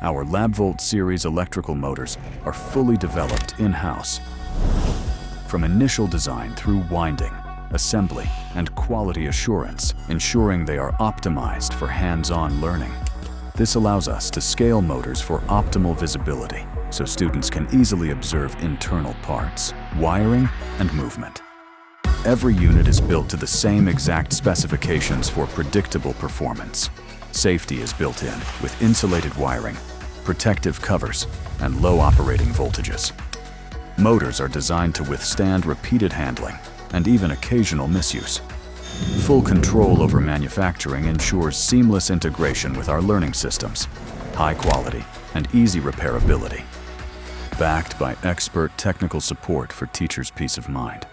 Our LabVolt Series electrical motors are fully developed in-house. From initial design through winding, assembly, and quality assurance, ensuring they are optimized for hands-on learning. This allows us to scale motors for optimal visibility, so students can easily observe internal parts, wiring, and movement. Every unit is built to the same exact specifications for predictable performance. Safety is built in with insulated wiring, protective covers, and low operating voltages. Motors are designed to withstand repeated handling and even occasional misuse. Full control over manufacturing ensures seamless integration with our learning systems, high quality, and easy repairability. Backed by expert technical support for teachers' peace of mind.